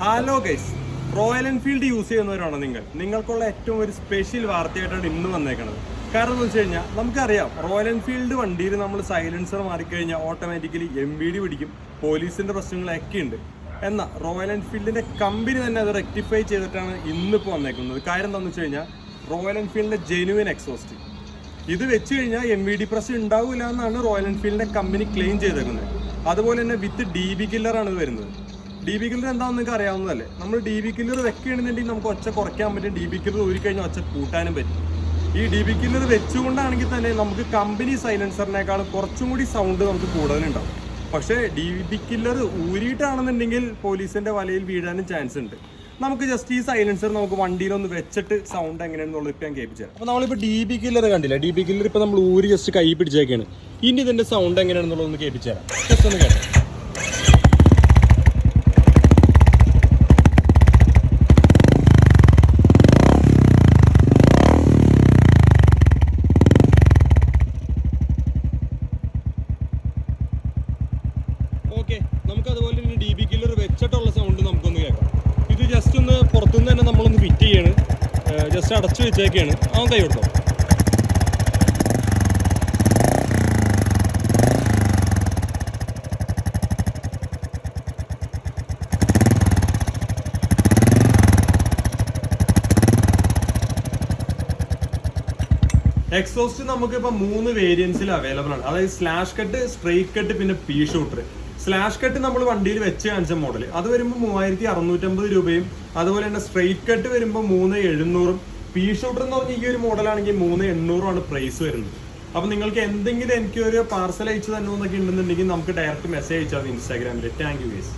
Hello guys, Royal Enfield use ചെയ്യുന്നവരാണോ നിങ്ങൾക്കുള്ള ഏറ്റവും ഒരു സ്പെഷ്യൽ വാർത്തയായിട്ടാണ് ഇന്ന് വന്നേക്കുന്നത്. കാരണം എന്ന് വെച്ച് കഴിഞ്ഞാൽ നമുക്കറിയാം, റോയൽ എൻഫീൽഡ് വണ്ടിയിൽ നമ്മൾ സൈലൻസർ മാറിക്കഴിഞ്ഞാൽ ഓട്ടോമാറ്റിക്കലി Mvd പിടിക്കും, പോലീസിന്റെ പ്രശ്നങ്ങളൊക്കെ ഉണ്ട്. എന്നാൽ റോയൽ എൻഫീൽഡിന്റെ കമ്പനി തന്നെ അത് റെക്ടിഫൈ ചെയ്തിട്ടാണ് ഇന്നിപ്പോൾ വന്നേക്കുന്നത്. കാര്യം എന്താണെന്ന് വെച്ച് കഴിഞ്ഞാൽ റോയൽ എൻഫീൽഡിന്റെ ജെനുവിൻ എക്സോസ്റ്റ് ഇത് വെച്ച് കഴിഞ്ഞാൽ Mvd പ്രസ് ഉണ്ടാവില്ല എന്നാണ് റോയൽ എൻഫീൽഡിന്റെ കമ്പനി ക്ലെയിം ചെയ്തേക്കുന്നത്. അതുപോലെ തന്നെ വിത്ത് DB കില്ലറാണ് ഇത് വരുന്നത്. DB കില്ലർ എന്താണെന്ന് നിങ്ങൾക്ക് അറിയാവുന്നതല്ലേ. നമ്മൾ DB കില്ലർ വെക്കുകയാണെന്നുണ്ടെങ്കിൽ നമുക്ക് ഒച്ച കുറയ്ക്കാൻ പറ്റും, DB കില്ലർ ഊരി കഴിഞ്ഞാൽ ഒച്ച കൂട്ടാനും പറ്റും. ഈ DB കില്ലർ വെച്ചുകൊണ്ടാണെങ്കിൽ തന്നെ നമുക്ക് കമ്പനി സൈലൻസറിനേക്കാളും കുറച്ചും കൂടി സൗണ്ട് നമുക്ക് കൂടുതലുണ്ടാവും. പക്ഷേ DB കില്ലർ ഊരിയിട്ടാണെന്നുണ്ടെങ്കിൽ പോലീസിന്റെ വലയിൽ വീഴാനും ചാൻസ് ഉണ്ട്. നമുക്ക് ജസ്റ്റ് ഈ സൈലൻസർ നമുക്ക് വണ്ടിയിലൊന്ന് വെച്ചിട്ട് സൗണ്ട് എങ്ങനെയാണെന്നുള്ളത് ഇപ്പം ഞാൻ കേൾപ്പിച്ചു തരാം. അപ്പോൾ നമ്മളിപ്പോൾ DB കില്ലർ കണ്ടില്ല, DB കില്ലർ ഇപ്പോൾ നമ്മൾ ഊരി ജസ്റ്റ് കൈ പിടിച്ചേക്കാണ്. ഇനി ഇതിൻ്റെ സൗണ്ട് എങ്ങനെയാണെന്നുള്ളതൊന്ന് കേൾപ്പിച്ചു തരാം. ജസ്റ്റ് ഒന്ന് കേട്ടോ. ഓക്കെ, നമുക്ക് അതുപോലെ തന്നെ DB കില്ലർ വെച്ചിട്ടുള്ള സൗണ്ട് നമുക്കൊന്ന് കേൾക്കാം. ഇത് ജസ്റ്റ് ഒന്ന് പുറത്തുനിന്ന് തന്നെ നമ്മളൊന്ന് ഫിറ്റ് ചെയ്യാണ്, ജസ്റ്റ് അടച്ചു വെച്ചേക്കാണ്. അവൻ കൈ കൊടുത്തോ. എക്സോസ്റ്റ് നമുക്കിപ്പോൾ 3 വേരിയൻസിൽ അവൈലബിൾ ആണ്. അതായത് സ്ലാഷ് കട്ട്, സ്ട്രെയിറ്റ് കട്ട്, പിന്നെ പി ഷൂട്ടർ. സ്ലാഷ് കട്ട് നമ്മൾ വണ്ടിയിൽ വെച്ച് കാണിച്ച മോഡൽ അത് വരുമ്പോൾ 3650 രൂപയും, അതുപോലെ തന്നെ സ്ട്രെയിറ്റ് കട്ട് വരുമ്പോൾ 3700. പി ഷൂട്ടർ എന്ന് പറഞ്ഞാൽ ഈ ഒരു മോഡലാണെങ്കിൽ 3800 ആണ് പ്രൈസ് വരുന്നത്. അപ്പോൾ നിങ്ങൾക്ക് എന്തെങ്കിലും എനിക്കൊരു പാർസൽ അയച്ചു തന്നോ എന്നൊക്കെ ഉണ്ടെന്നുണ്ടെങ്കിൽ നമുക്ക് ഡയറക്റ്റ് മെസ്സേജ് അയച്ചാൽ മതി ഇൻസ്റ്റാഗ്രാമിൽ. Thank you guys.